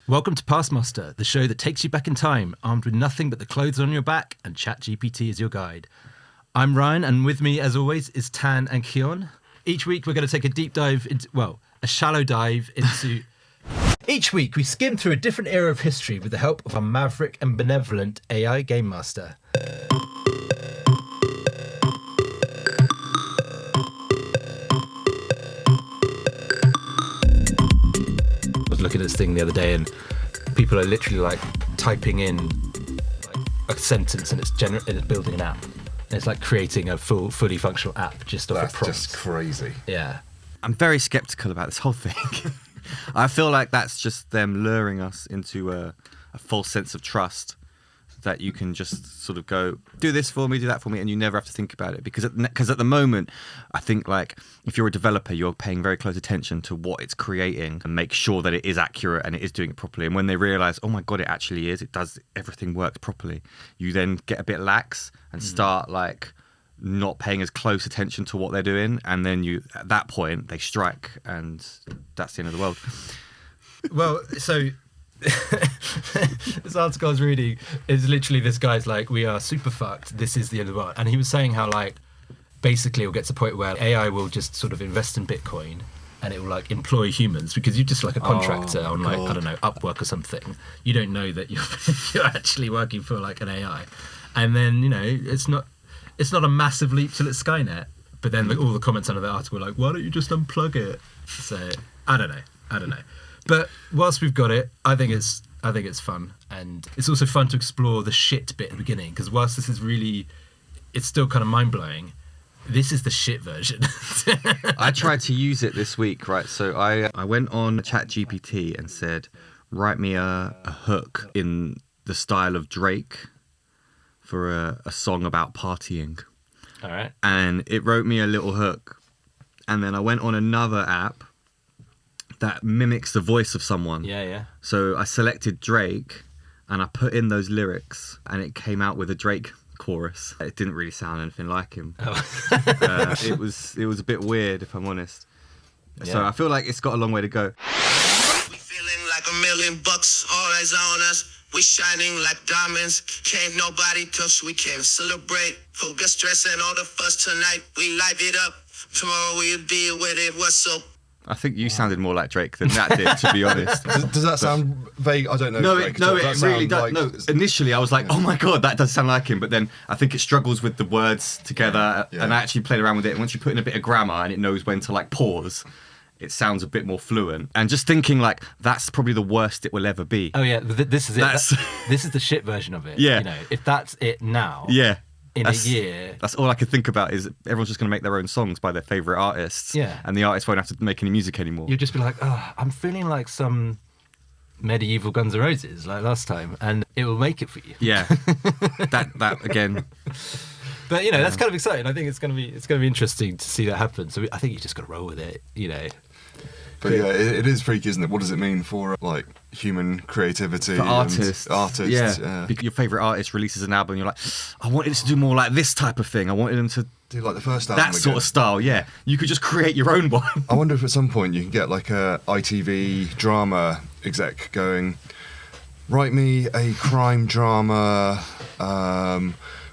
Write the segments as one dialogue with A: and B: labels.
A: Welcome to PastMaster, the show that takes you back in time, armed with nothing but the clothes on your back and ChatGPT as your guide. I'm Ryan, and with me, as always, is Tan and Keon. Each week, we're going to take a deep dive into, a shallow dive into... Each week, we skim through a different era of history with the help of our maverick and benevolent AI GameMaster. Looking at this thing the other day, and people are literally like typing in like a sentence, and it's building an app. And it's like creating a fully functional app just off a prompt.
B: That's just crazy.
A: Yeah.
C: I'm very skeptical about this whole thing. I feel like that's just them luring us into a false sense of trust that you can just sort of go, do this for me, do that for me, and you never have to think about it. Because at the moment, I think like if you're a developer, you're paying very close attention to what it's creating and make sure that it is accurate and it is doing it properly. And when they realize, oh my God, it actually is, it does, everything works properly, you then get a bit lax and start like not paying as close attention to what they're doing. And then at that point, they strike, and that's the end of the world.
A: Well, so... this article I was reading is literally this guy's like, we are super fucked, this is the end of the world. And he was saying how like basically it'll get to the point where AI will just sort of invest in Bitcoin and it will like employ humans, because you're just like a contractor on like, I don't know, Upwork or something. You don't know that you're actually working for like an AI. And then, you know, it's not a massive leap till it's Skynet. But then all the comments under the article were like, why don't you just unplug it? So I don't know. But whilst we've got it, I think it's fun, and it's also fun to explore the shit bit at the beginning, because whilst this is really, it's still kind of mind blowing. This is the shit version.
C: I tried to use it this week, right? So I went on ChatGPT and said, write me a hook in the style of Drake for a song about partying.
A: All right.
C: And it wrote me a little hook, and then I went on another app that mimics the voice of someone.
A: Yeah.
C: So I selected Drake and I put in those lyrics, and it came out with a Drake chorus. It didn't really sound anything like him. It was a bit weird, if I'm honest. Yeah. So I feel like it's got a long way to go.
D: We feeling like $1 million, all eyes on us. We shining like diamonds. Can't nobody touch, we can't celebrate. Forget stress and all the fuss tonight. We live it up. Tomorrow we'll deal with it. What's up?
C: I think you sounded more like Drake than that did, to be honest.
B: Does that sound vague? I don't know.
C: No,
B: Drake,
C: it really does. No, initially I was like, oh my God, that does sound like him. But then I think it struggles with the words together, and I actually played around with it. And once you put in a bit of grammar and it knows when to like pause, it sounds a bit more fluent. And just thinking like, that's probably the worst it will ever be.
A: Oh yeah, this is it. This is the shit version of it.
C: Yeah.
A: You know, if that's it now.
C: Yeah.
A: In a year.
C: That's all I could think about, is everyone's just going to make their own songs by their favourite artists.
A: Yeah.
C: And the artists won't have to make any music anymore.
A: You'll just be like, oh, I'm feeling like some medieval Guns N' Roses like last time, and it will make it for you.
C: Yeah. that again.
A: But you know, that's kind of exciting. I think it's going to be interesting to see that happen. So I think you just got to roll with it, you know.
B: But yeah, it is freaky, isn't it? What does it mean for like human creativity?
C: For artists.
B: Yeah.
C: Your favourite artist releases an album, and you're like, I wanted it to do more like this type of thing. I wanted them to
B: do like the first album.
C: That sort of style, yeah. You could just create your own one.
B: I wonder if at some point you can get like a ITV drama exec going, write me a crime drama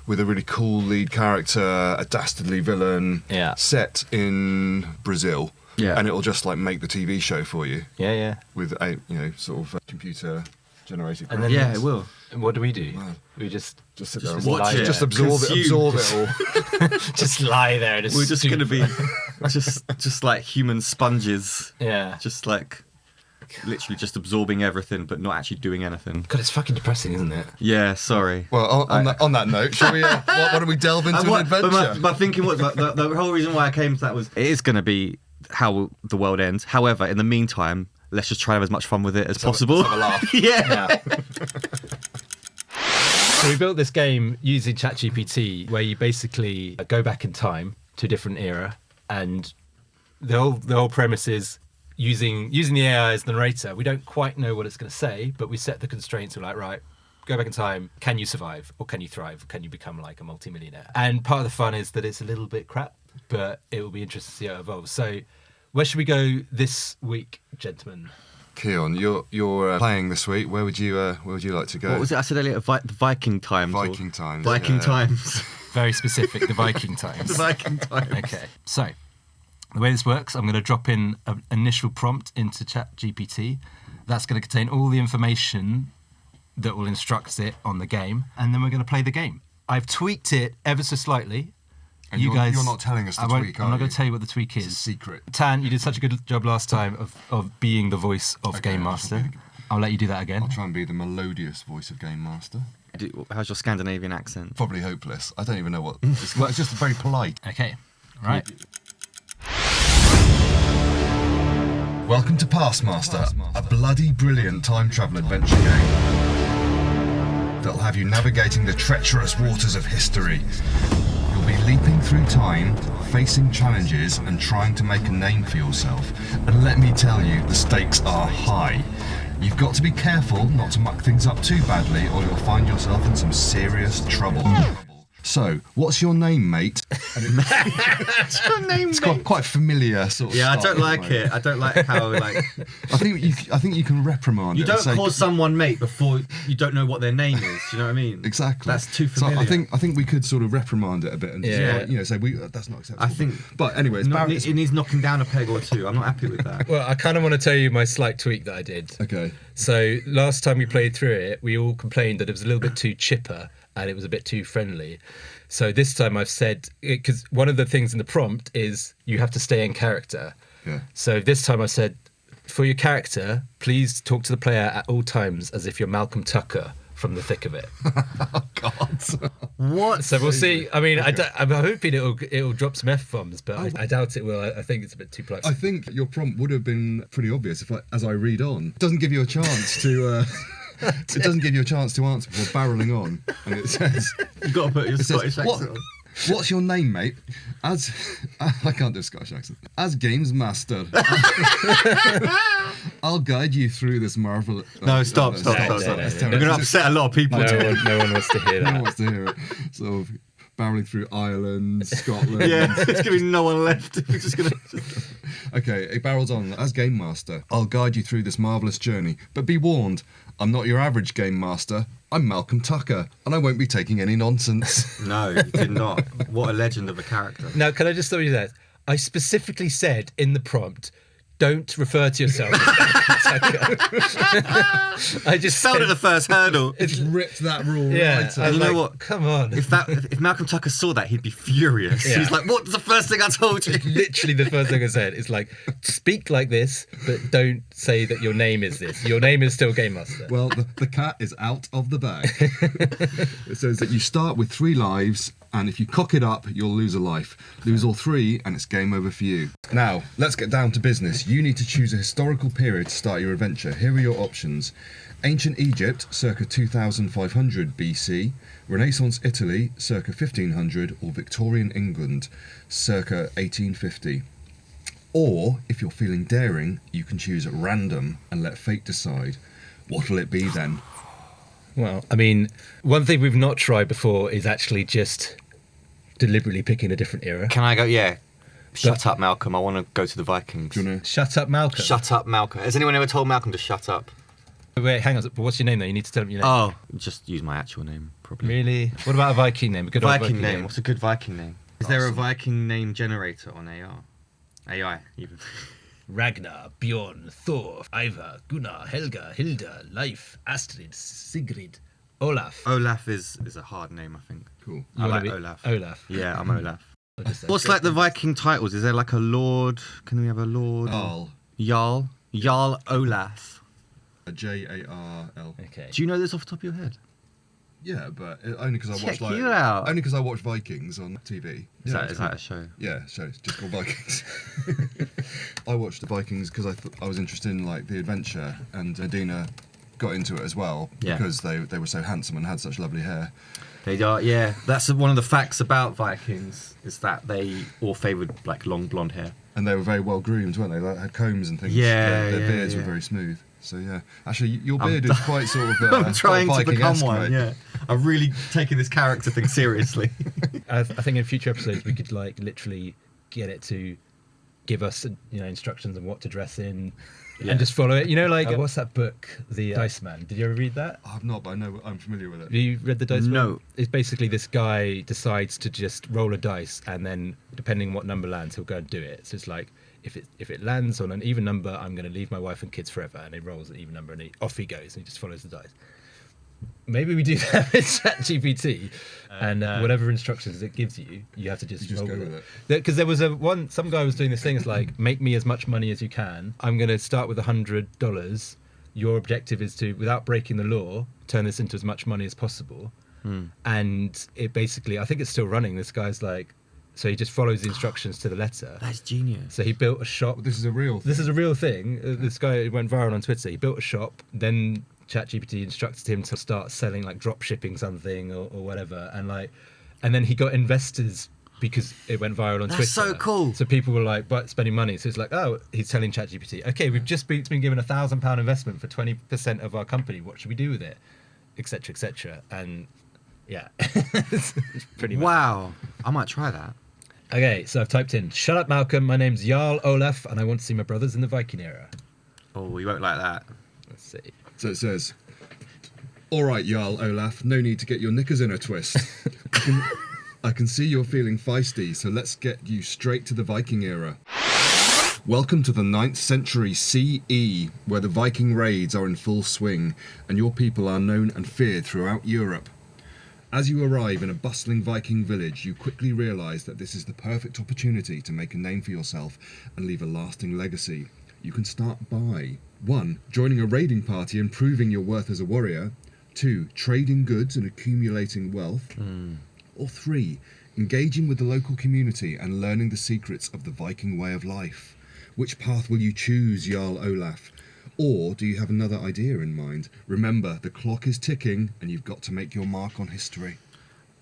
B: with a really cool lead character, a dastardly villain, set in Brazil.
C: Yeah.
B: And it'll just like make the TV show for you.
A: Yeah.
B: With a sort of computer generated.
A: And then
C: it will.
A: And what do?
B: Wow.
A: We just
B: sit there and
C: watch it.
B: Just absorb it all.
A: Just lie there. And
C: We're just going to be just like human sponges.
A: Yeah.
C: Just like literally just absorbing everything, but not actually doing anything.
A: God, it's fucking depressing, isn't it?
C: Yeah, sorry.
B: Well, on that note, shall we? Why don't we delve into an adventure?
C: But my thinking was the whole reason why I came to that was it is going to be how the world ends. However, in the meantime, let's just try to have as much fun with it as possible.
B: Let's have a laugh.
C: Yeah.
A: So we built this game using ChatGPT, where you basically go back in time to a different era, and the whole premise is using the AI as the narrator. We don't quite know what it's going to say, but we set the constraints. We're like, right, go back in time. Can you survive, or can you thrive? Or can you become like a multimillionaire? And part of the fun is that it's a little bit crap, but it will be interesting to see how it evolves. So where should we go this week, gentlemen?
B: Keon, you're playing this week. Where would you like to go?
C: What was it I said earlier? The Viking times.
B: Viking times.
C: Viking
B: yeah.
C: times.
A: Very specific, the Viking times.
C: The Viking times.
A: Okay, so the way this works, I'm going to drop in an initial prompt into ChatGPT. That's going to contain all the information that will instruct it on the game, and then we're going to play the game. I've tweaked it ever so slightly.
B: And you're not telling us the tweak,
A: I'm not going to tell you what the tweak is.
B: It's a secret.
A: Tan, you did such a good job last time of being the voice of
B: Okay,
A: GameMaster. I'll let you do that again.
B: I'll try and be the melodious voice of GameMaster.
C: How's your Scandinavian accent?
B: Probably hopeless. I don't even know what. It's just very polite.
A: Okay, right.
B: Welcome to PastMaster, a bloody brilliant time travel adventure game that'll have you navigating the treacherous waters of history. You'll be leaping through time, facing challenges, and trying to make a name for yourself. And let me tell you, the stakes are high. You've got to be careful not to muck things up too badly, or you'll find yourself in some serious trouble. So, what's your name, mate?
C: What's your name,
B: It's quite familiar sort of.
C: Yeah, I
B: start,
C: don't like it. I don't like how
B: I think you can reprimand.
C: you
B: it and
C: don't
B: say,
C: call someone mate before you don't know what their name is. You know what I mean?
B: Exactly.
C: That's too familiar.
B: So I think we could sort of reprimand it a bit and just,
C: Yeah.
B: say that's not acceptable.
C: I think.
B: But anyways,
C: It needs knocking down a peg or two. I'm not happy with that.
A: Well, I kind of want to tell you my slight tweak that I did.
B: okay.
A: So last time we played through it, we all complained that it was a little bit too chipper and it was a bit too friendly. So this time I've said, because one of the things in the prompt is you have to stay in character.
B: Yeah.
A: So this time I said, for your character, please talk to the player at all times as if you're Malcolm Tucker from the thick of it.
B: Oh God.
C: What?
A: So we'll see. I mean, I'm hoping it'll drop some F-bombs, but I doubt it will. I think it's a bit too polite.
B: I think your prompt would have been pretty obvious as I read on. It doesn't give you a chance to. It doesn't give you a chance to answer before barreling on, and it says.
C: You've got to put your Scottish accent on.
B: What's your name, mate? I can't do a Scottish accent. As GameMaster, I'll guide you through this marvelous.
C: No, stop.
A: no,
C: You're
A: no.
C: going to upset a lot of people.
A: No one wants to hear
B: No one
A: that.
B: wants to hear it. Sort of barreling through Ireland, Scotland.
C: Yeah, it's going to be no one left. We're just going to.
B: Okay, it barrels on. As Game Master, I'll guide you through this marvellous journey. But be warned, I'm not your average Game Master. I'm Malcolm Tucker, and I won't be taking any nonsense.
C: No, you did not. What a legend of a character.
A: Now, can I just stop you there? I specifically said in the prompt, don't refer to yourself as Malcolm Tucker. I just
C: Fell at the first hurdle.
B: It's ripped that rule
A: Yeah,
B: right
A: I
B: out.
A: was
C: You know
A: like,
C: what?
A: Come on.
C: If Malcolm Tucker saw that, he'd be furious.
A: Yeah.
C: He's like, "What's the first thing I told you?"
A: Literally the first thing I said is like, speak like this, but don't say that your name is this. Your name is still Game Master.
B: Well, the cat is out of the bag. It says that you start with 3 lives, and if you cock it up, you'll lose a life. Lose all 3, and it's game over for you. Now, let's get down to business. You need to choose a historical period to start your adventure. Here are your options. Ancient Egypt, circa 2500 BC, Renaissance Italy, circa 1500, or Victorian England, circa 1850. Or, if you're feeling daring, you can choose at random and let fate decide. What'll it be then?
A: Well, I mean, one thing we've not tried before is actually just deliberately picking a different era.
C: Can I go? Yeah. Shut up, Malcolm. I want to go to the Vikings.
B: Do you want to...
A: Shut up, Malcolm.
C: Shut up, Malcolm. Has anyone ever told Malcolm to shut up?
A: Wait, hang on. But what's your name though? You need to tell him your name.
C: Oh, just use my actual name, probably.
A: Really? What about a Viking name? A good old
C: Viking name. What's a good Viking name? Is there a
B: Awesome.
C: Viking name generator on AR? AI, even.
A: Ragnar, Bjorn, Thor, Ivar, Gunnar, Helga, Hilda, Leif, Astrid, Sigrid, Olaf.
C: Olaf is a hard name, I think.
B: Cool.
A: You
C: I
A: wanna
C: like
A: be
C: Olaf.
A: Olaf.
C: Yeah, I'm Olaf.
A: I'll just say
C: What's like the Viking titles? Is there like a lord? Can we have a lord?
B: Jarl.
C: Jarl. Jarl Olaf.
B: Jarl.
A: Okay.
C: Do you know this off the top of your head?
B: Yeah, but only because I watched
C: Check you out.
B: only because I watched Vikings on TV.
C: Is
B: Yeah,
C: that a show?
B: Yeah, so it's just called Vikings. I watched the Vikings because I was interested in like the adventure, and Adina got into it as well
C: Yeah.
B: because they were so handsome and had such lovely hair.
C: They are, yeah. That's one of the facts about Vikings, is that they all favoured like long blonde hair.
B: And they were very well groomed, weren't they? They had combs and things.
C: Yeah,
B: Their
C: yeah,
B: beards
C: yeah.
B: were very smooth. So yeah, actually, your beard is quite sort of.
C: I'm trying to become
B: Viking-esque,
C: one.
B: mate.
C: Yeah, I'm really taking this character thing seriously.
A: I think in future episodes we could like literally get it to give us instructions on what to dress in. and just follow it. You know, like what's that book, The Dice Man? Did you ever read that?
B: I've not, but I know I'm familiar with it.
A: Have you read The Dice Man?
C: No.
A: It's basically this guy decides to just roll a dice, and then depending on what number lands, he'll go and do it. So it's like if it lands on an even number, I'm going to leave my wife and kids forever, and he rolls an even number, and off he goes, and he just follows the dice. Maybe we do that with ChatGPT, and whatever instructions it gives you, you have to just
B: go
A: roll
B: with it.
A: Because there was some guy was doing this thing. It's like, make me as much money as you can. I'm going to start with $100. Your objective is to, without breaking the law, turn this into as much money as possible. And it basically, I think it's still running. This guy's like, so he just follows the instructions to the letter.
C: That's genius.
A: So he built a shop.
B: This is a real thing.
A: This is a real thing. This guy went viral on Twitter. He built a shop, then ChatGPT instructed him to start selling, like drop shipping something or whatever, and then he got investors because it went viral on Twitter.
C: That's so cool.
A: So people were like spending money. So it's like, oh, he's telling ChatGPT, okay, we've just been given £1,000 investment for 20% of our company. What should we do with it? Etc. Etc. And yeah, it's pretty.
C: Wow, I might try that.
A: Okay, so I've typed in, shut up, Malcolm. My name's Jarl Olaf, and I want to see my brothers in the Viking era.
C: Oh, you won't like that.
A: Let's see.
B: So it says, all right, Jarl Olaf, no need to get your knickers in a twist. I can see you're feeling feisty, so let's get you straight to the Viking era. Welcome to the 9th century CE, where the Viking raids are in full swing, and your people are known and feared throughout Europe. As you arrive in a bustling Viking village, you quickly realise that this is the perfect opportunity to make a name for yourself and leave a lasting legacy. You can start by 1. Joining a raiding party and proving your worth as a warrior. 2. Trading goods and accumulating wealth. Or 3. Engaging with the local community and learning the secrets of the Viking way of life. Which path will you choose, Jarl Olaf? Or do you have another idea in mind? Remember, the clock is ticking and you've got to make your mark on history.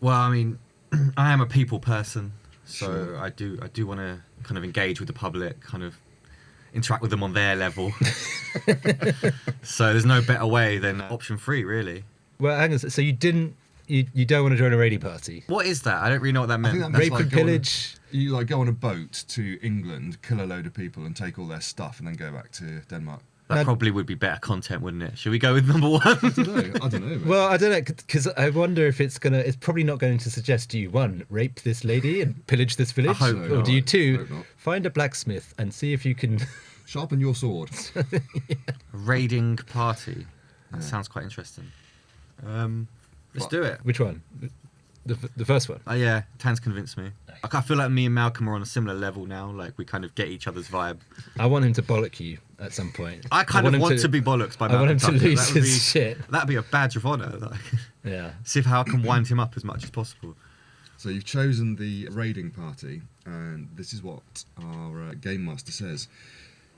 C: Well, I mean, I am a people person, so
B: Sure.
C: I do want to kind of engage with the public, kind of interact with them on their level. So there's no better way than option 3, really.
A: Well, hang on. So you don't want to join a raiding party?
C: What is that? I don't really know what that meant.
B: think that
A: Rape
B: like
A: and
B: go on a-
A: pillage?
B: You like go on a boat to England, kill a load of people and take all their stuff and then go back to Denmark.
C: That probably would be better content, wouldn't it? Should we go with number 1?
B: I don't know. Mate.
A: Well, I don't know, because I wonder if it's probably not going to suggest, do you, 1, rape this lady and pillage this village?
C: I hope
A: or
B: not.
A: do you,
B: I
A: 2,
B: hope not.
A: find a blacksmith and see if you can...
B: Sharpen your sword.
C: Raiding party. That sounds quite interesting. Let's do it.
A: Which one? The first one?
C: Yeah, Tan's convinced me. I feel like me and Malcolm are on a similar level now. Like, we kind of get each other's vibe.
A: I want him to bollock you at some point.
C: I kind of want to be bollocks by
A: I want
C: Malcolm
A: him to
C: Tucker.
A: lose
C: That would
A: his
C: be-
A: shit.
C: That'd be a badge of honour. Like,
A: Yeah.
C: see if how I can wind him up as much as possible.
B: So you've chosen the raiding party, and this is what our game master says.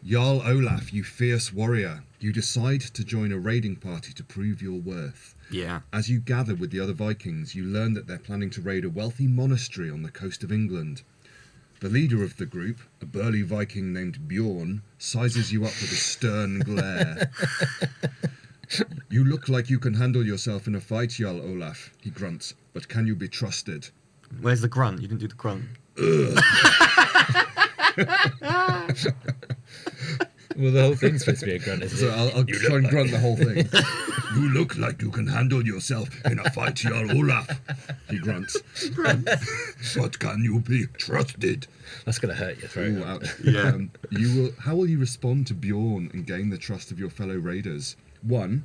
B: Jarl Olaf, you fierce warrior, you decide to join a raiding party to prove your worth.
C: Yeah.
B: As you gather with the other Vikings, you learn that they're planning to raid a wealthy monastery on the coast of England. The leader of the group, a burly Viking named Bjorn, sizes you up with a stern glare. You look like you can handle yourself in a fight, Jarl Olaf, he grunts, but can you be trusted?
C: Where's the grunt? You didn't do the grunt.
A: Well, the whole thing's supposed to be a grunt, isn't
B: So
A: it?
B: I'll try and grunt the whole thing. You look like you can handle yourself in a fight, Jarl Olaf, he grunts. But can you be trusted?
A: That's going to hurt your throat.
B: Ooh, ouch.
C: Yeah.
B: How will you respond to Bjorn and gain the trust of your fellow raiders? 1.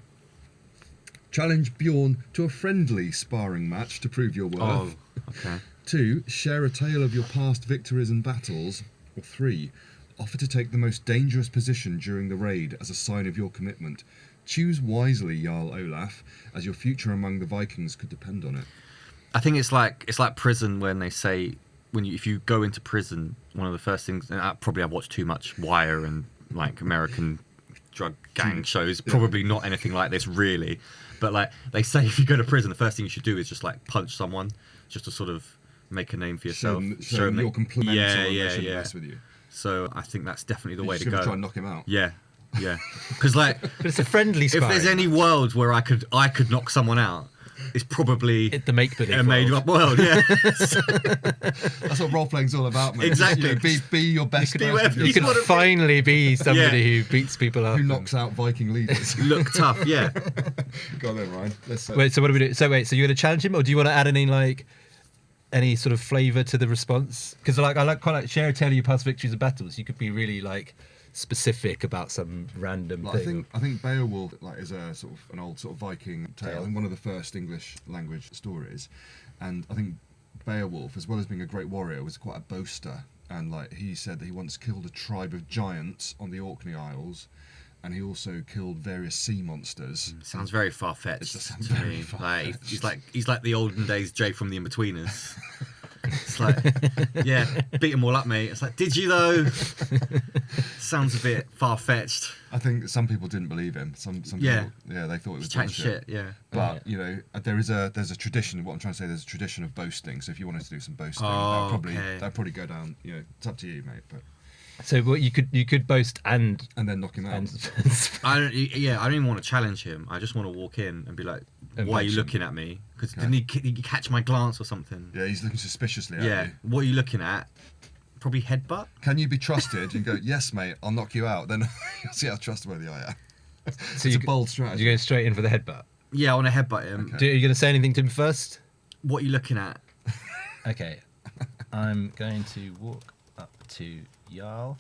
B: Challenge Bjorn to a friendly sparring match to prove your worth.
C: Oh, okay.
B: 2. Share a tale of your past victories and battles. Or 3. Offer to take the most dangerous position during the raid as a sign of your commitment. Choose wisely, Jarl Olaf, as your future among the Vikings could depend on it.
C: I think it's like prison when they say if you go into prison, one of the first things, and I've watched too much Wire and like American drug gang shows, probably not anything like this really, but like they say if you go to prison, the first thing you should do is just like punch someone, just to sort of make a name for yourself.
B: Show them you're complimental and they shouldn't
C: yeah.
B: mess with you.
C: So I think that's definitely the
B: You
C: way to
B: should
C: go.
B: try and knock him out.
C: Yeah, because like
A: But it's a friendly
C: if
A: sparring.
C: there's any world where I could knock someone out, is probably
A: The make-believe
C: a made-up world. Yeah,
B: That's what role playing's all about, mate.
C: Exactly.
B: Be your best.
C: Be
B: version
C: whatever
B: of
A: You can
B: yourself.
A: finally be somebody
C: Yeah.
A: who beats people up.
B: Who knocks out Viking leaders?
C: look tough. Yeah.
B: Go on then, Ryan. Let's
A: Wait, so what do we do? So wait, so you're going to challenge him, or do you want to add any sort of flavour to the response? Because I quite like share a tale of your past victories and battles. You could be really like specific about some random
B: Like,
A: thing.
B: I think Beowulf is a sort of an old sort of Viking tale and one of the first English language stories, and I think Beowulf, as well as being a great warrior, was quite a boaster, and like he said that he once killed a tribe of giants on the Orkney Isles, and he also killed various sea monsters.
C: Sounds very far fetched.
B: It does sound
C: to
B: very
C: me.
B: far-fetched.
C: Like he's like the olden days Jay from the Inbetweeners. It's like, yeah, beat them all up, mate. It's like, did you though? Sounds a bit far fetched.
B: I think some people didn't believe him. Some
C: Yeah.
B: people, they thought it was
C: Chatting
B: bullshit.
C: shit. Yeah.
B: But there's a tradition. What I'm trying to say, there's a tradition of boasting. So if you wanted to do some boasting, that'd probably go down. It's up to you, mate. But
A: So what you could boast and
B: then knock him out.
C: I don't even want to challenge him. I just want to walk in and be like, why are you looking at me? Because didn't he catch my glance or something?
B: Yeah, he's looking suspiciously at
C: Yeah.
B: you.
C: What are you looking at? Probably headbutt.
B: Can you be trusted? And go, yes, mate, I'll knock you out. Then you'll see how trustworthy I am.
A: So
B: It's a bold strategy.
A: You're going straight in for the headbutt.
C: Yeah, I want to headbutt him.
B: Okay.
A: Are you going to say anything to him first?
C: What are you looking at?
A: Okay. I'm going to walk up to Jarl.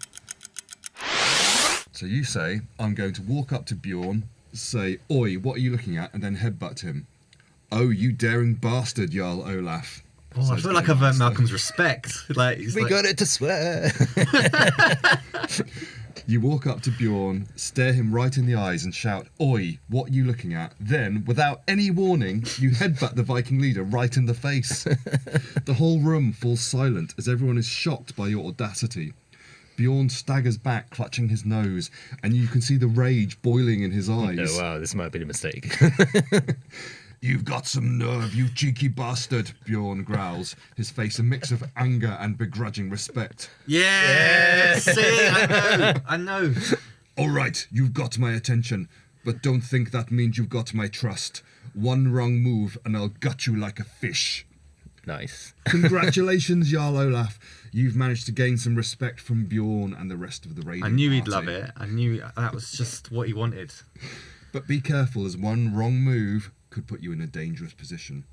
B: So you say, I'm going to walk up to Bjorn, say, oi, what are you looking at? And then headbutt him. Oh, you daring bastard, Jarl Olaf.
C: Oh, I
B: Says
C: feel like I've earned
B: GameMaster.
C: Malcolm's respect. Like, he's like,
A: got it to swear.
B: You walk up to Bjorn, stare him right in the eyes and shout, oi, what are you looking at? Then, without any warning, you headbutt the Viking leader right in the face. The whole room falls silent as everyone is shocked by your audacity. Bjorn staggers back, clutching his nose, and you can see the rage boiling in his eyes.
A: Oh, wow, this might have been a mistake.
B: You've got some nerve, you cheeky bastard, Bjorn growls, his face a mix of anger and begrudging respect.
C: yeah, see, I know.
B: All right, you've got my attention, but don't think that means you've got my trust. One wrong move and I'll gut you like a fish.
A: Nice.
B: Congratulations, Jarl Olaf. You've managed to gain some respect from Bjorn and the rest of the raiding
C: I knew he'd
B: party.
C: love it. I knew that was just what he wanted.
B: But be careful, as one wrong move could put you in a dangerous position.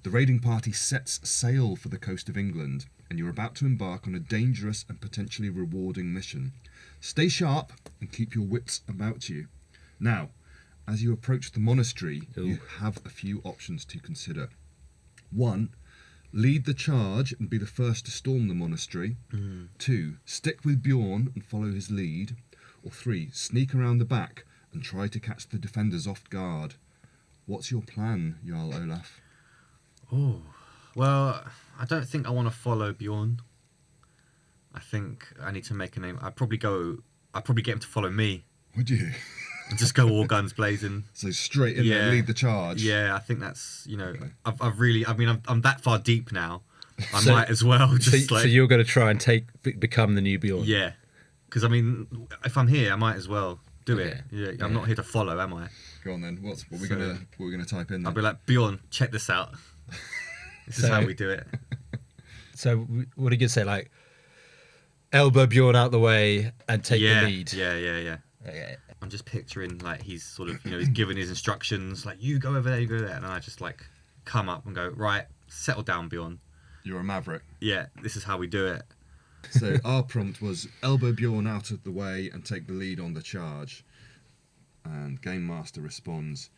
B: The raiding party sets sail for the coast of England, and you're about to embark on a dangerous and potentially rewarding mission. Stay sharp and keep your wits about you. Now, as you approach the monastery, you have a few options to consider. 1. Lead the charge and be the first to storm the monastery. 2. Stick with Bjorn and follow his lead. Or 3. Sneak around the back and try to catch the defenders off guard. What's your plan, Jarl Olaf?
C: Oh, well, I don't think I want to follow Bjorn. I think I need to make a name. I'd probably get him to follow me
B: Would you?
C: and just go all guns blazing.
B: So straight in there, lead the charge.
C: Yeah, I think that's,
B: Okay.
C: I'm that far deep now. I
A: So-
C: might as well just
A: So you're going to try and become the new Bjorn?
C: yeah. Because, I mean, if I'm here, I might as well do it.
A: Okay.
C: Yeah, I'm not here to follow, am I?
B: Go on then. What we
C: So-
B: gonna type in?
C: I'll
B: Then?
C: be like, Bjorn, check this out. This is
A: So-
C: how we do it.
A: So what are you going to say? Like, elbow Bjorn out the way and take
C: yeah,
A: the lead?
C: yeah.
A: Okay.
C: I'm just picturing like he's sort of, he's giving his instructions, like you go over there, you go there, and I just like come up and go, right, settle down, Bjorn.
B: You're a maverick.
C: Yeah, this is how we do it.
B: So our prompt was elbow Bjorn out of the way and take the lead on the charge. And GameMaster responds,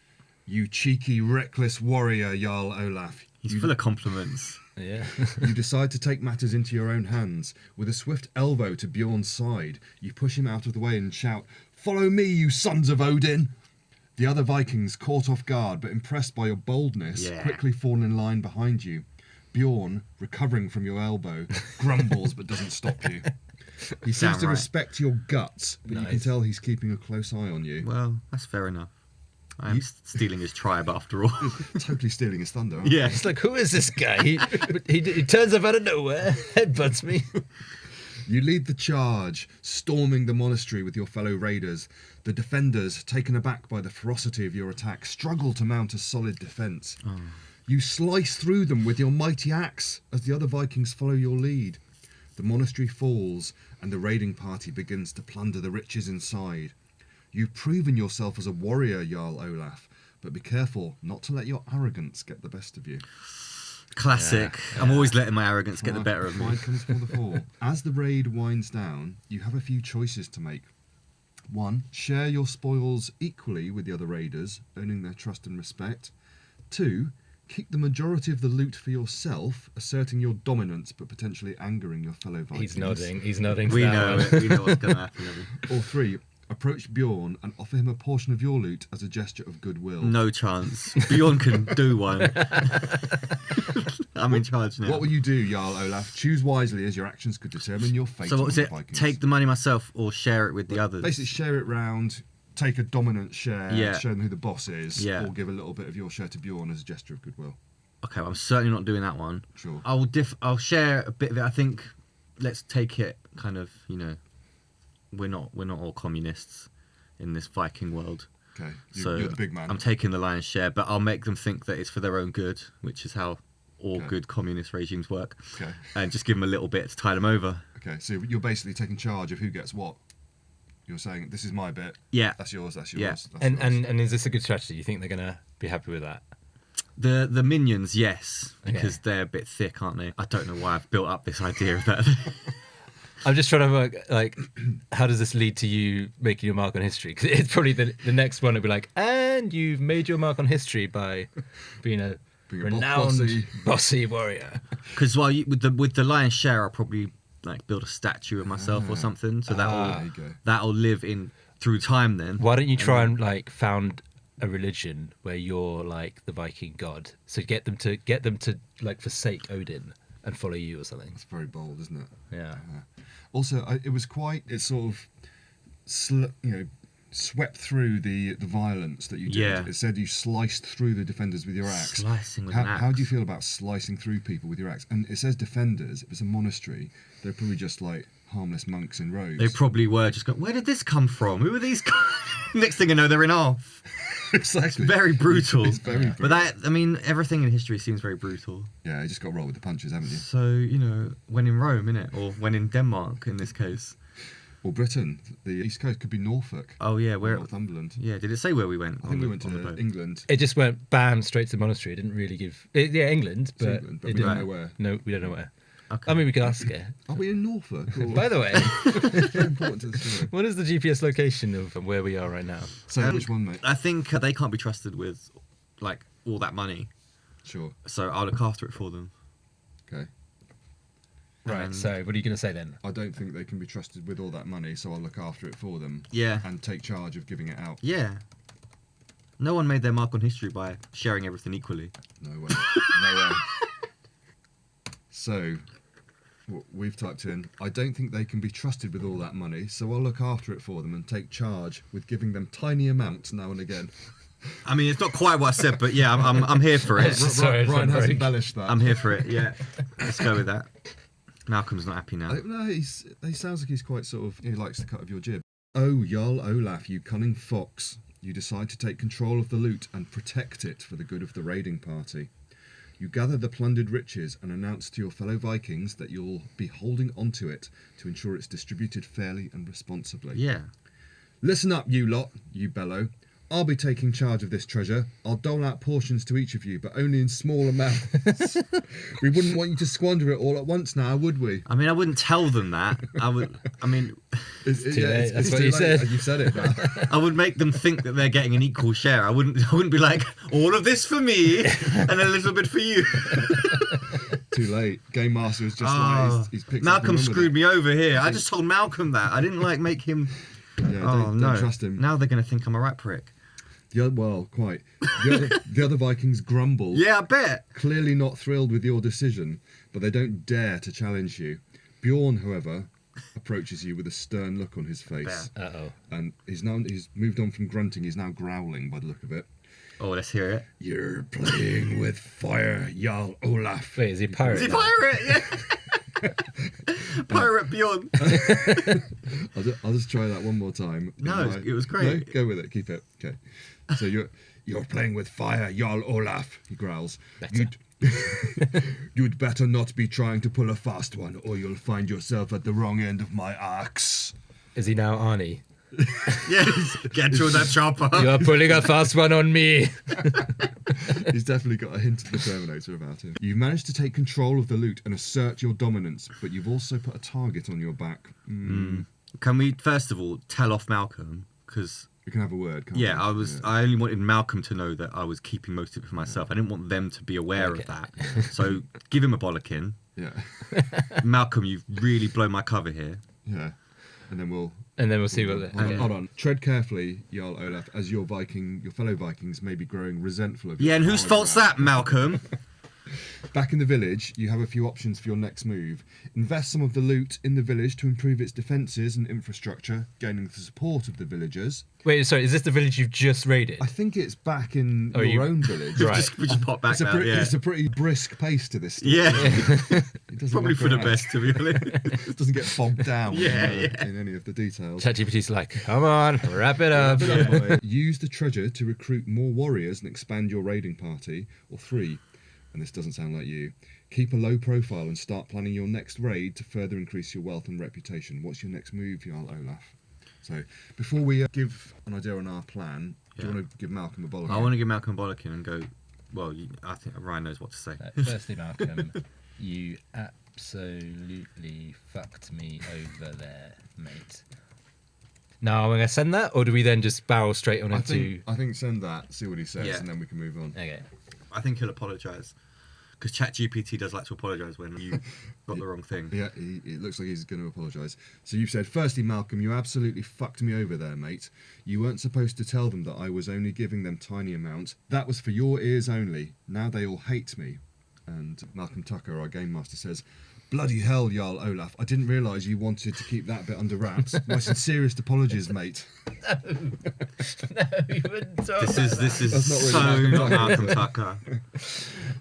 B: "You cheeky, reckless warrior, Jarl Olaf.
C: He's full of compliments.
A: Yeah.
B: You decide to take matters into your own hands. With a swift elbow to Bjorn's side, you push him out of the way and shout, 'Follow me, you sons of Odin!' The other Vikings, caught off guard but impressed by your boldness,
C: Yeah.
B: quickly fall in line behind you. Bjorn, recovering from your elbow, grumbles but doesn't stop you. He seems
C: Damn
B: to
C: right.
B: respect your guts, but you can
A: Nice.
B: tell he's keeping a close eye on you.
C: Well, that's fair enough. I am stealing his tribe after all.
B: Totally stealing his thunder. Aren't you?
C: Yeah.
A: It's like, who is this guy? He turns up out of nowhere, headbutts me.
B: You lead the charge, storming the monastery with your fellow raiders. The defenders, taken aback by the ferocity of your attack, struggle to mount a solid defence. You slice through them with your mighty axe as the other Vikings follow your lead. The monastery falls and the raiding party begins to plunder the riches inside. You've proven yourself as a warrior, Jarl Olaf, but be careful not to let your arrogance get the best of you.
C: Classic.
A: Yeah.
C: I'm always letting my arrogance get the better of me.
B: Pride comes before the fall. As the raid winds down, you have a few choices to make. 1. Share your spoils equally with the other raiders, earning their trust and respect. 2. Keep the majority of the loot for yourself, asserting your dominance but potentially angering your fellow Vikings.
A: He's nodding.
C: We know it. We know what's going to happen.
B: Or 3. Approach Bjorn and offer him a portion of your loot as a gesture of goodwill.
C: No chance. Bjorn can do one. I'm in charge now.
B: What will you do, Jarl Olaf? Choose wisely, as your actions could determine your fate.
C: So what was
B: among
C: it?
B: the Vikings.
C: Take the money myself or share it with the others?
B: Basically, share it round, take a dominant share,
C: Yeah.
B: show them who the boss is,
C: Yeah.
B: or give a little bit of your share to Bjorn as a gesture of goodwill.
C: Okay, well, I'm certainly not doing that one.
B: Sure.
C: I'll share a bit of it. I think let's take it kind of, we're not all communists in this Viking world.
B: Okay,
C: So
B: you're the big man.
C: I'm taking the lion's share, but I'll make them think that it's for their own good, which is how all
B: Okay.
C: good communist regimes work.
B: Okay.
C: And just give them a little bit to tide them over.
B: Okay, so you're basically taking charge of who gets what. You're saying, this is my bit.
C: Yeah.
B: That's yours. That's
C: Yeah.
B: yours. That's
A: And
B: yours.
A: and is this a good strategy? You think they're gonna be happy with that?
C: The minions, yes, because
A: Okay.
C: they're a bit thick, aren't they? I don't know why I've built up this idea of that.
A: I'm just trying to work, like, how does this lead to you making your mark on history? Because it's probably the next one will be like, and you've made your mark on history by being a
B: Being a
A: renowned bossy warrior.
C: Because with the lion's share, I'll probably like build a statue of myself or something, so
B: there you go.
C: that'll live in through time. Then
A: Why don't you try and like found a religion where you're like the Viking god? So get them to like forsake Odin and follow you or something.
B: It's very bold, isn't it?
A: Yeah.
B: Also, it sort of, swept through the violence that you did.
C: Yeah.
B: It said you sliced through the defenders with your axe.
C: Slicing with
B: how,
C: an axe.
B: How do you feel about slicing through people with your axe? And it says defenders. If it's a monastery, they're probably just like harmless monks in robes.
C: they probably were just going, where did this come from? Who are these guys? Next thing you know, they're in half.
B: Exactly.
C: Very brutal.
B: It's very brutal.
C: But everything in history seems very brutal.
B: Yeah, you just got to roll with the punches, haven't you?
C: So, when in Rome, innit? Or when in Denmark, in this case.
B: Or Britain. The East Coast could be Norfolk.
C: Oh, yeah,
B: or
C: where...
B: Northumberland.
C: Yeah, did it say where we went?
B: I think we went
C: on the
B: to
C: boat?
B: England.
A: It just went bam straight to the monostery. It didn't really give. England, but,
B: England, but
A: it
B: we don't
A: didn't
B: know where.
A: No, we don't know where.
C: Okay.
A: I mean, we could ask her.
B: Are we in Norfolk? Or...
A: By the way,
B: It's very important to the story.
A: what is the GPS location of where we are right now?
B: So which one, mate?
C: I think they can't be trusted with, like, all that money.
B: Sure.
C: So I'll look after it for them.
B: Okay.
A: Right. So, what are you going to say then?
B: I don't think they can be trusted with all that money, so I'll look after it for them.
C: Yeah.
B: And take charge of giving it out.
C: Yeah. No one made their mark on history by sharing everything equally.
B: No way. No way. So, we've typed in, I don't think they can be trusted with all that money, so I'll look after it for them and take charge with giving them tiny amounts now and again.
C: I mean, it's not quite what I said, but yeah, I'm here for it.
A: Sorry,
B: Ryan has
A: very-
B: embellished that.
C: I'm here for it. Yeah. Let's go with that. Malcolm's not happy now.
B: No, he sounds like he's quite sort of, he likes the cut of your jib. Oh, Jarl Olaf, you cunning fox. You decide to take control of the loot and protect it for the good of the raiding party. You gather the plundered riches and announce to your fellow Vikings that you'll be holding onto it to ensure it's distributed fairly and responsibly.
C: Yeah.
B: Listen up, you lot, you bellow. I'll be taking charge of this treasure. I'll dole out portions to each of you, but only in small amounts. We wouldn't want you to squander it all at once now, would we?
C: I mean, I wouldn't tell them that. I would
A: too late. That's what you said.
B: You've said it now.
C: I would make them think that they're getting an equal share. I wouldn't be like, all of this for me and a little bit for you.
B: Too late. Game Master is just like he's picked up
C: Malcolm
B: and run with
C: screwed
B: it.
C: me over here. I just told Malcolm that. I didn't like make him.
B: Yeah, don't trust him.
C: Now they're going to think I'm a rat prick.
B: Quite. The other Vikings grumble.
C: Yeah, I bet.
B: Clearly not thrilled with your decision, but they don't dare to challenge you. Bjorn, however, approaches you with a stern look on his face.
A: Uh-oh.
B: And he's moved on from grunting, he's now growling by the look of it.
C: Oh, let's hear it.
B: You're playing with fire, Jarl Olaf.
A: Wait, is he a pirate?
C: Is he
A: now?
C: pirate? Yeah. Pirate Bjorn.
B: I'll just try that one more time.
C: No, it was great.
B: No, go with it. Keep it. Okay. So you're playing with fire, Jarl Olaf. He growls.
A: Better.
B: You'd better not be trying to pull a fast one, or you'll find yourself at the wrong end of my axe.
A: Is he now Arnie?
C: Yes, get to that chopper.
A: You are pulling a fast one on me.
B: He's definitely got a hint of the Terminator about him. You've managed to take control of the loot and assert your dominance, but you've also put a target on your back.
C: Can we first of all tell off Malcolm? Because
B: We can have a word, can't
C: yeah,
B: we?
C: I only wanted Malcolm to know that I was keeping most of it for myself. I didn't want them to be aware of that. So give him a bollocking.
B: Yeah.
C: Malcolm, you've really blown my cover here.
B: Yeah. And then we'll
A: see what.
B: Hold on. Tread carefully, Jarl Olaf, as your fellow Vikings may be growing resentful of you.
C: Yeah, and whose fault's that, Malcolm?
B: Back in the village, you have a few options for your next move. Invest some of the loot in the village to improve its defences and infrastructure, gaining the support of the villagers.
A: Wait, sorry, is this the village you've just raided?
B: I think it's back in your own village.
A: Right.
C: We just pop back now, yeah.
B: It's a pretty brisk pace to this stuff.
C: Yeah.
B: It doesn't
C: Probably
B: muck
C: for the
B: around.
C: best, to be honest.
B: It doesn't get bogged down
C: Yeah,
B: in any of the details.
A: ChatGPT's like, come on, wrap it up.
B: Use the treasure to recruit more warriors and expand your raiding party. Or 3, and this doesn't sound like you, keep a low profile and start planning your next raid to further increase your wealth and reputation. What's your next move, Jarl Olaf? So, before we give an idea on our plan, do you want to give Malcolm a bollocking?
C: I want to give Malcolm a bollocking and go, well, I think Ryan knows what to say.
A: Firstly, Malcolm, you absolutely fucked me over there, mate. Now, am I going to send that, or do we then just barrel straight on into...
B: I think send that, see what he says,
C: Yeah.
B: and then we can move on.
A: Okay.
C: I think he'll apologise. Because ChatGPT does like to apologise when you got the wrong thing.
B: Yeah, it looks like he's going to apologise. So you've said, firstly, Malcolm, you absolutely fucked me over there, mate. You weren't supposed to tell them that I was only giving them tiny amounts. That was for your ears only. Now they all hate me. And Malcolm Tucker, our game master, says, bloody hell, Jarl Olaf. I didn't realise you wanted to keep that bit under wraps. My sincerest apologies, mate.
A: No, you wouldn't talk
C: This is
B: That's
C: so
B: not really
C: not
B: Malcolm
C: Malcolm Tucker.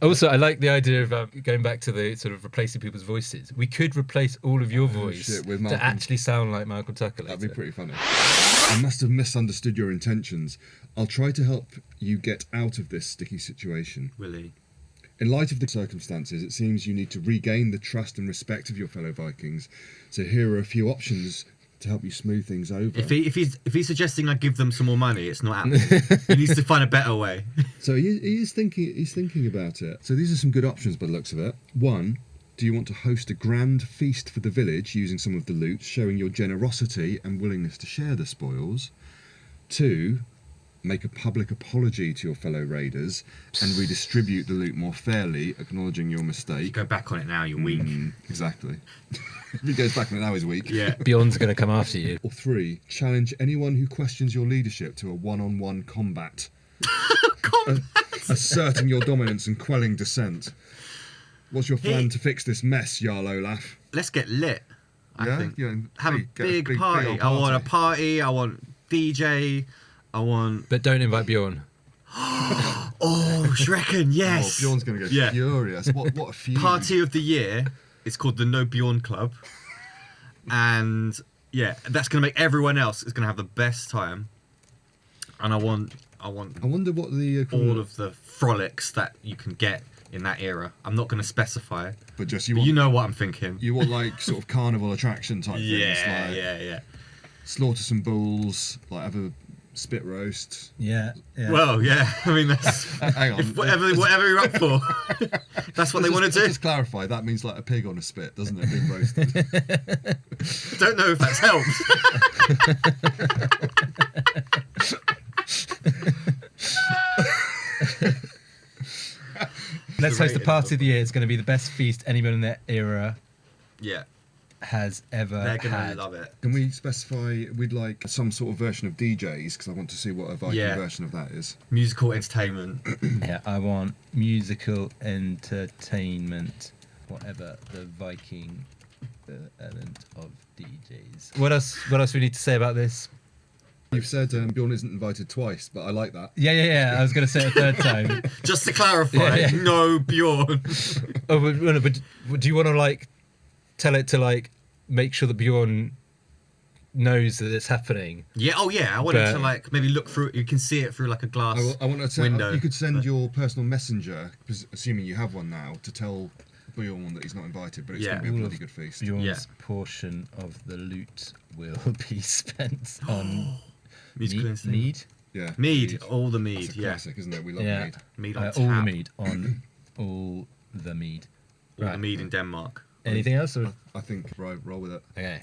A: Also, I like the idea of going back to the sort of replacing people's voices. We could replace all of your voice
B: shit, with
A: to
B: Malcolm.
A: actually sound like Malcolm Tucker later.
B: That'd be pretty funny. I must have misunderstood your intentions. I'll try to help you get out of this sticky situation.
C: Willie.
B: In light of the circumstances, it seems you need to regain the trust and respect of your fellow Vikings. So here are a few options to help you smooth things over.
C: If he's suggesting I give them some more money, it's not happening. He needs to find a better way.
B: So he's thinking about it. So these are some good options by the looks of it. 1, do you want to host a grand feast for the village using some of the loot, showing your generosity and willingness to share the spoils? 2, make a public apology to your fellow raiders and redistribute the loot more fairly, acknowledging your mistake.
C: Go back on it now, you're weak.
B: Exactly. If he goes back on it now, he's weak.
C: Yeah.
A: Bjorn's going to come after you.
B: Or 3, challenge anyone who questions your leadership to a one-on-one combat. Asserting your dominance and quelling dissent. What's your plan to fix this mess, Jarl Olaf?
C: Let's get lit. I think.
B: Yeah,
C: Have a
B: get
C: big party.
B: old
C: I want a party. I want DJ. I want.
A: But don't invite Bjorn.
C: Oh, Shrekken, yes.
B: Oh, Bjorn's going to get furious. What a feud.
C: Party of the year. It's called the No Bjorn Club. And yeah, that's going to make everyone else is going to have the best time. And I want
B: I wonder what the
C: all of the frolics that you can get in that era. I'm not going to specify,
B: but just
C: you know what I'm thinking.
B: You want like sort of carnival attraction type things, like
C: Yeah.
B: slaughter some bulls, like have a spit roast.
A: Yeah.
C: Well, yeah. I mean, that's
B: Hang on,
C: whatever you're up for. That's what they want to do.
B: Just clarify, that means like a pig on a spit, doesn't it? Being roasted.
C: Don't know if that's helped.
A: Let's host a party of the year. It's going to be the best feast anyone in that era
C: Yeah,
A: has ever
C: they're gonna
A: had.
C: love it.
B: Can we specify we'd like some sort of version of DJs, because I want to see what a Viking version of that is.
C: Musical entertainment.
A: Yeah, I want musical entertainment, whatever the Viking element of DJs. What else we need to say about this?
B: You've said Bjorn isn't invited twice, but I like that.
A: Yeah. I was going to say it a third time.
C: Just to clarify, no Bjorn.
A: Oh, but do you want to like tell it to like make sure that Bjorn knows that it's happening.
C: Yeah. Oh yeah. I want him to
A: But-
C: like maybe look through. You can see it through like a glass
B: I want to send,
C: window.
B: you could send your personal messenger, assuming you have one now, to tell Bjorn that he's not invited, but it's
C: Yeah.
B: going to be a
A: All
B: bloody
A: of
B: good feast.
A: Bjorn's
C: Yeah.
A: portion of the loot will be spent on
C: Musical instinct.
A: mead.
B: Yeah,
C: Mead. All the
B: It's
C: mead.
B: a
C: Yeah.
B: classic, isn't it? We love
A: Yeah.
B: mead.
C: Mead on
A: All
C: tap.
A: the mead on all the mead.
C: All the
A: Right.
C: mead in Denmark.
A: Anything else? Or?
B: I think roll with it.
A: Okay.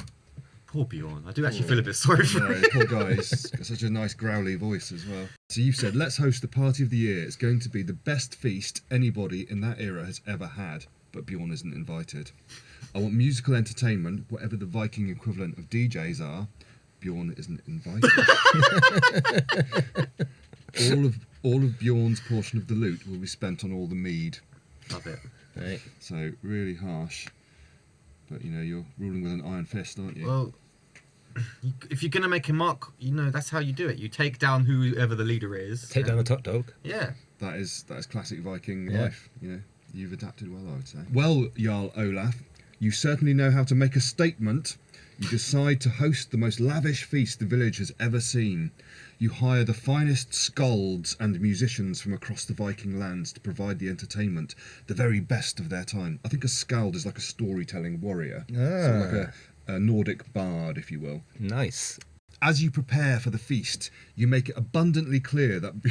C: Poor Bjorn. I do actually feel a bit sorry for
B: No,
C: him.
B: poor guy. He's got such a nice growly voice as well. So you've said, let's host the party of the year. It's going to be the best feast anybody in that era has ever had, but Bjorn isn't invited. I want musical entertainment, whatever the Viking equivalent of DJs are. Bjorn isn't invited. all of Bjorn's portion of the loot will be spent on all the mead.
C: Love it.
A: Right.
B: So really harsh. But you know, you're ruling with an iron fist, aren't you?
C: Well, if you're gonna make a mark, you know that's how you do it. You take down whoever the leader is.
A: Take down the top dog.
C: Yeah.
B: That is classic Viking
A: Yeah.
B: life. You know, you've adapted well, I would say. Well, Jarl Olaf, you certainly know how to make a statement. You decide to host the most lavish feast the village has ever seen. You hire the finest skalds and musicians from across the Viking lands to provide the entertainment, the very best of their time. I think a skald is like a storytelling warrior, so like a Nordic bard, if you will.
A: Nice.
B: As you prepare for the feast, you make it abundantly clear that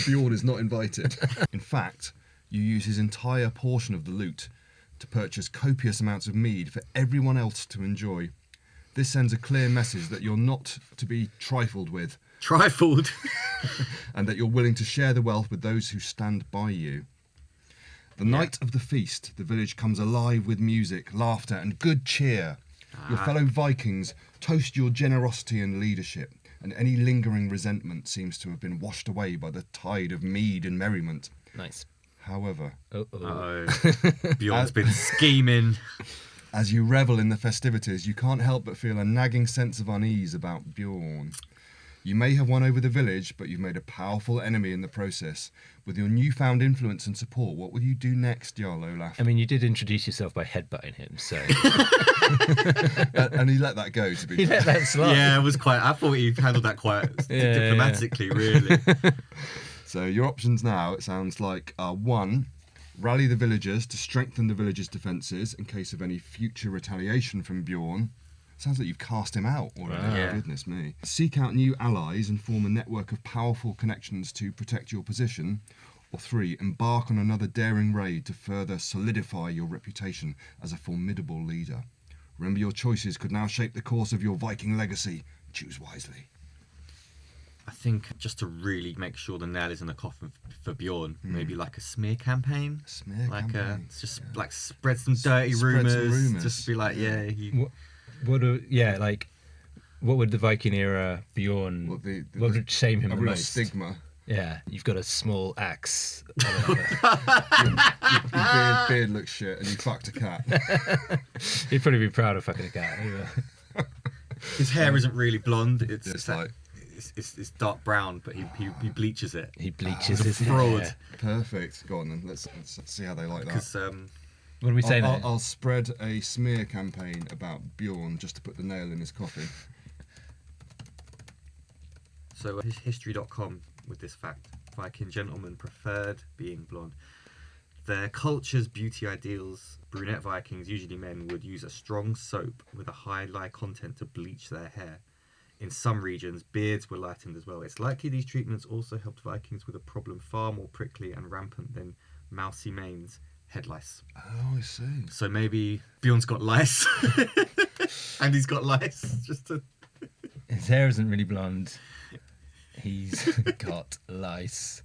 B: Bjorn is not invited. In fact, you use his entire portion of the loot to purchase copious amounts of mead for everyone else to enjoy. This sends a clear message that you're not to be trifled with,
C: Trifled.
B: and that you're willing to share the wealth with those who stand by you. The night of the feast, the village comes alive with music, laughter, and good cheer. Your fellow Vikings toast your generosity and leadership, and any lingering resentment seems to have been washed away by the tide of mead and merriment.
A: Nice.
B: However,
C: Oh, Bjorn's been scheming.
B: as you revel in the festivities, you can't help but feel a nagging sense of unease about Bjorn. You may have won over the village, but you've made a powerful enemy in the process. With your newfound influence and support, what will you do next, Jarl Olaf?
A: I mean, you did introduce yourself by headbutting him, so
B: And he let that go, to be
A: he
B: fair.
A: let that slide.
C: Yeah, it was quite. I thought he handled that quite
A: Yeah,
C: diplomatically, really.
B: So your options now, it sounds like, are 1, rally the villagers to strengthen the village's defences in case of any future retaliation from Bjorn. Sounds like you've cast him out already.
A: Wow.
C: Yeah.
B: Goodness me. Seek out new allies and form a network of powerful connections to protect your position. Or 3, embark on another daring raid to further solidify your reputation as a formidable leader. Remember, your choices could now shape the course of your Viking legacy. Choose wisely.
C: I think just to really make sure the nail is in the coffin for Bjorn, maybe like a smear campaign.
B: Smear
C: like
B: campaign,
C: just
B: yeah.
C: like spread some dirty
B: Spread some
C: rumours.
B: rumours,
C: Just be like, yeah, he,
A: What would the Viking era Bjorn?
B: Well,
A: what would shame him
B: a
A: the
B: real
A: most?
B: stigma.
A: Yeah, you've got a small axe.
B: Your beard looks shit and you fucked a cat.
A: He'd probably be proud of fucking a cat.
C: his hair isn't really blonde. It's
B: It's like-
C: it's dark brown, but he bleaches it.
A: He bleaches
C: He's a
A: his
C: fraud.
A: hair.
B: Perfect. Go on then. Let's see how they like that.
C: Because
A: What are we saying?
B: I'll spread a smear campaign about Bjorn just to put the nail in his coffin.
C: so history.com with this fact: Viking gentlemen preferred being blonde. Their culture's beauty ideals, brunette Vikings, usually men, would use a strong soap with a high lye content to bleach their hair. In some regions, beards were lightened as well. It's likely these treatments also helped Vikings with a problem far more prickly and rampant than mousy manes, head lice.
B: Oh, I see.
C: So maybe Bjorn's got lice, and he's got lice just to.
A: His hair isn't really blonde. He's got lice.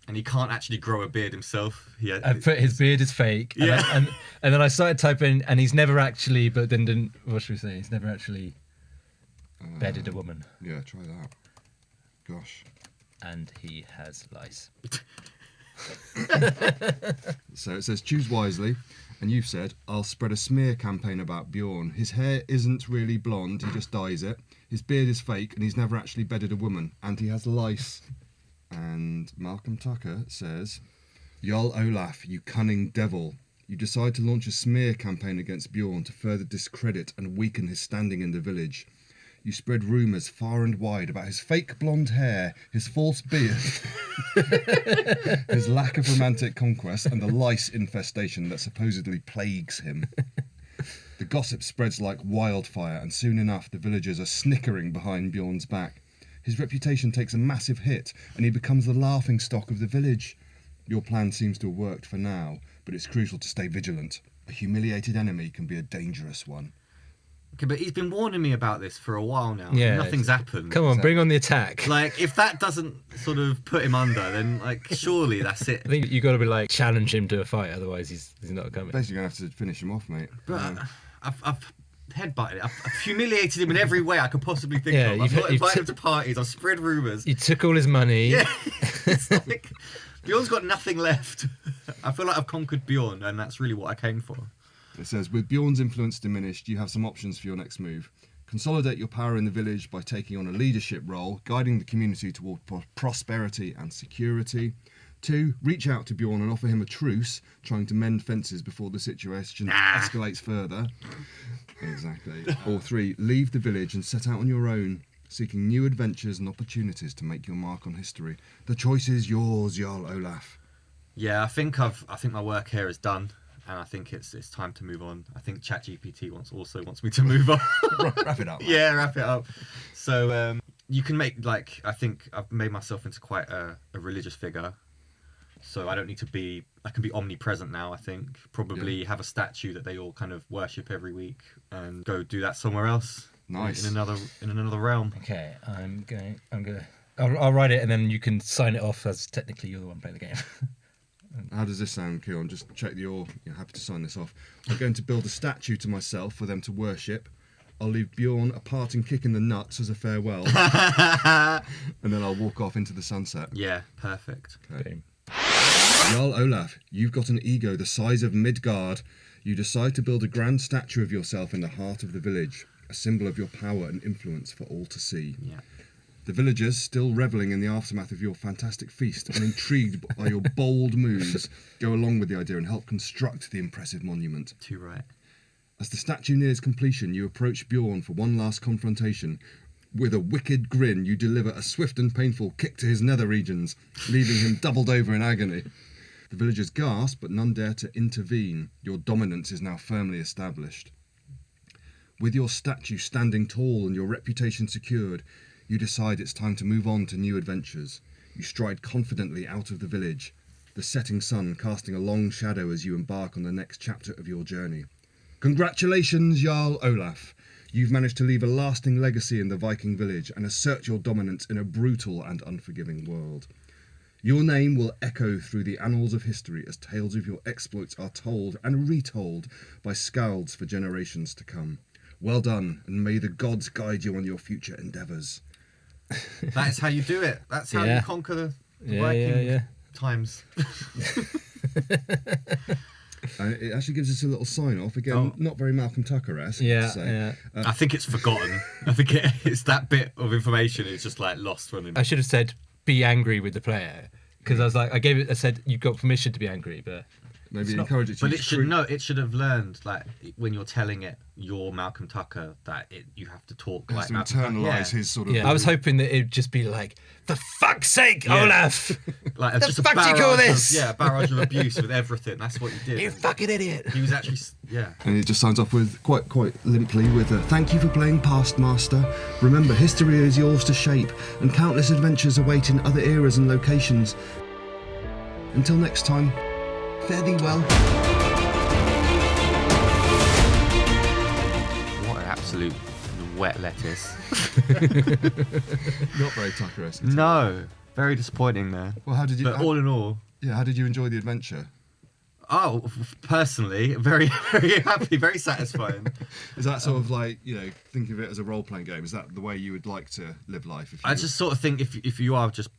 C: And he can't actually grow a beard himself.
A: I put his beard is fake. And,
C: Yeah.
A: and then I started typing, and he's never actually. But then didn't. What should we say? He's never actually bedded a woman,
B: Yeah, try that. Gosh.
A: and he has lice.
B: So it says choose wisely, and you've said I'll spread a smear campaign about Bjorn. His hair isn't really blonde, he just dyes it. His beard is fake, and he's never actually bedded a woman, and he has lice. And Malcolm Tucker says, Jarl Olaf, you cunning devil. You decide to launch a smear campaign against Bjorn to further discredit and weaken his standing in the village. You spread rumours far and wide about his fake blonde hair, his false beard, his lack of romantic conquest, and the lice infestation that supposedly plagues him. The gossip spreads like wildfire, and soon enough the villagers are snickering behind Bjorn's back. His reputation takes a massive hit, and he becomes the laughingstock of the village. Your plan seems to have worked for now, but it's crucial to stay vigilant. A humiliated enemy can be a dangerous one.
C: Okay, but he's been warning me about this for a while now.
A: Yeah,
C: Nothing's happened.
A: Come on, bring on the attack.
C: Like, if that doesn't sort of put him under, then, like, surely that's it.
A: I think you got to be like, challenge him to a fight, otherwise he's not coming.
B: Basically, going to have to finish him off, mate.
C: But I've headbutted. I've humiliated him in every way I could possibly think
A: Yeah,
C: of. I've
A: you've
C: invited him to parties. I've spread rumours.
A: You took all his money.
C: Yeah, it's like Bjorn's got nothing left. I feel like I've conquered Bjorn, and that's really what I came for.
B: It says, with Bjorn's influence diminished, you have some options for your next move. Consolidate your power in the village by taking on a leadership role, guiding the community toward prosperity and security. 2, reach out to Bjorn and offer him a truce, trying to mend fences before the situation escalates further. Exactly. Or 3, leave the village and set out on your own, seeking new adventures and opportunities to make your mark on history. The choice is yours, Jarl Olaf.
C: Yeah, I think my work here is done, and I think it's time to move on. I think ChatGPT also wants me to move on.
B: Wrap it up. Man.
C: Yeah, wrap it up. So you can make, like, I think I've made myself into quite a religious figure. So I don't need to be. I can be omnipresent now. I think probably have a statue that they all kind of worship every week, and go do that somewhere else.
B: Nice.
C: In another realm.
A: Okay, I'll write it, and then you can sign it off as technically you're the one playing the game.
B: How does this sound, Keon? Just check you're happy to sign this off. I'm going to build a statue to myself for them to worship. I'll leave Bjorn a parting kick in the nuts as a farewell. And then I'll walk off into the sunset.
C: Yeah, perfect.
B: Okay. Jarl Olaf, you've got an ego the size of Midgard. You decide to build a grand statue of yourself in the heart of the village, a symbol of your power and influence for all to see.
C: Yeah.
B: The villagers, still revelling in the aftermath of your fantastic feast and intrigued by your bold moves, go along with the idea and help construct the impressive monument.
C: Too right.
B: As the statue nears completion, you approach Bjorn for one last confrontation. With a wicked grin, you deliver a swift and painful kick to his nether regions, leaving him doubled over in agony. The villagers gasp, but none dare to intervene. Your dominance is now firmly established. With your statue standing tall and your reputation secured, you decide it's time to move on to new adventures. You stride confidently out of the village, the setting sun casting a long shadow as you embark on the next chapter of your journey. Congratulations, Jarl Olaf! You've managed to leave a lasting legacy in the Viking village and assert your dominance in a brutal and unforgiving world. Your name will echo through the annals of history as tales of your exploits are told and retold by skalds for generations to come. Well done, and may the gods guide you on your future endeavours.
C: That's how you do it. That's how you conquer the Viking times.
B: And it actually gives us a little sign off again, not very Malcolm Tucker-esque.
C: I think it's forgotten. I think it's that bit of information is just like lost from him.
A: I should have said, be angry with the player, because I was like, I said you've got permission to be angry, but
B: maybe encourage it to.
C: But it should have learned, like, when you're telling it, you're Malcolm Tucker, that you have to talk like
B: to
C: Malcolm
B: internalise his sort of.
A: I was hoping that it'd just be like, for fuck's sake, Olaf!
C: Like,
A: the
C: just
A: fuck do you call this?
C: A barrage of abuse with everything. That's what you did.
A: You fucking idiot!
C: He was actually,
B: And it just signs off with quite limply with a thank you for playing PastMaster. Remember, history is yours to shape, and countless adventures await in other eras and locations. Until next time, fare thee well.
C: What an absolute wet lettuce.
B: Not very Tucker-esque.
C: No, very disappointing there.
B: Well, how did you?
C: But all in all,
B: how did you enjoy the adventure?
C: Oh, personally, very, very happy, very satisfying.
B: Is that sort of like, think of it as a role-playing game? Is that the way you would like to live life?
C: I just sort of think if you are just,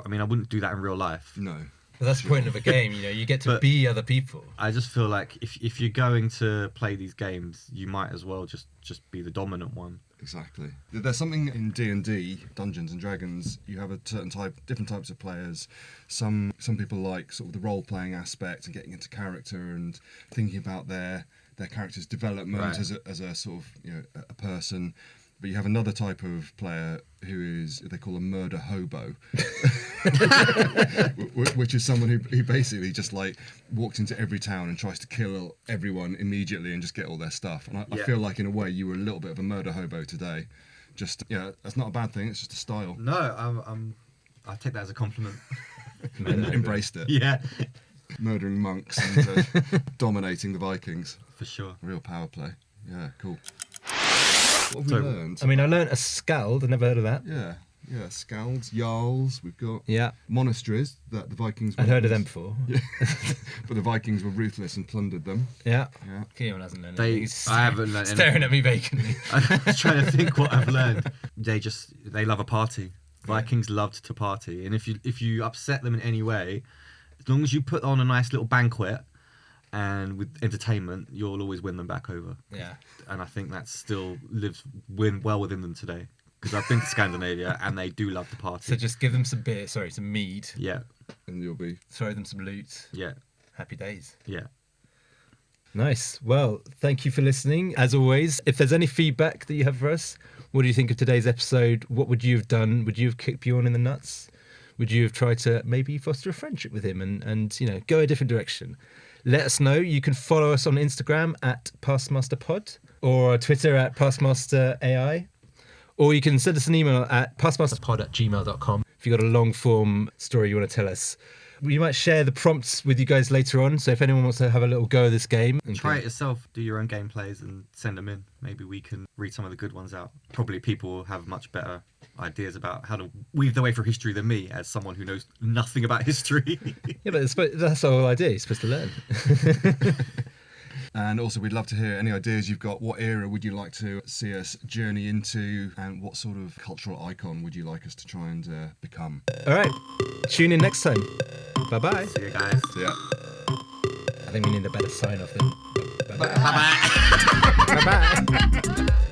C: I mean, I wouldn't do that in real life.
B: No.
A: Well, that's the point of a game, you get to be other people.
C: I just feel like if you're going to play these games, you might as well just be the dominant one.
B: Exactly. There's something in D&D, Dungeons and Dragons. You have a certain different types of players. Some people like sort of the role-playing aspect and getting into character and thinking about their character's development as a sort of a person. But you have another type of player who they call a murder hobo, which is someone who basically just like walks into every town and tries to kill everyone immediately and just get all their stuff. And I feel like in a way you were a little bit of a murder hobo today. Just that's not a bad thing. It's just a style.
C: No, I take that as a compliment.
B: Embraced it.
C: Yeah,
B: murdering monks and dominating the Vikings.
C: for sure.
B: Real power play. Yeah, cool. What have we learned?
A: I mean, I learned a scald. I never heard of that.
B: Yeah, scalds, jarls. We've got
A: Yeah.
B: monasteries that the Vikings.
A: I'd heard of them before.
B: Yeah. But the Vikings were ruthless and plundered them.
A: Yeah.
B: Yeah.
A: Keon hasn't learned anything. He's
C: I haven't learned
A: staring at me vacantly.
C: I was trying to think what I've learned. They love a party. Vikings loved to party, and if you upset them in any way, as long as you put on a nice little banquet and with entertainment, you'll always win them back over.
A: Yeah.
C: And I think that still lives well within them today, because I've been to Scandinavia and they do love to party.
A: So just give them some beer. Sorry, some mead.
C: Yeah,
B: And you'll be.
A: Throw them some loot.
C: yeah,
A: Happy days.
C: yeah.
A: Nice. Well, thank you for listening. As always, if there's any feedback that you have for us, what do you think of today's episode? What would you have done? Would you have kicked Bjorn in the nuts? Would you have tried to maybe foster a friendship with him and go a different direction? Let us know. You can follow us on Instagram at PastMasterPod or Twitter at PastMasterAI. Or you can send us an email at pastmasterpod@gmail.com if you've got a long form story you want to tell us. We might share the prompts with you guys later on. So if anyone wants to have a little go of this game.
C: Try it yourself. Do your own gameplays and send them in. Maybe we can read some of the good ones out. Probably people will have much better ideas about how to weave their way through history than me, as someone who knows nothing about history.
A: Yeah, but that's the whole idea. You're supposed to learn.
B: And also, we'd love to hear any ideas you've got. What era would you like to see us journey into? And what sort of cultural icon would you like us to try and become?
A: All right. Tune in next time. Bye-bye.
C: See you guys.
B: So, yeah.
A: I think we need a better sign off than. Bye-bye.
C: Bye bye.
A: Bye-bye.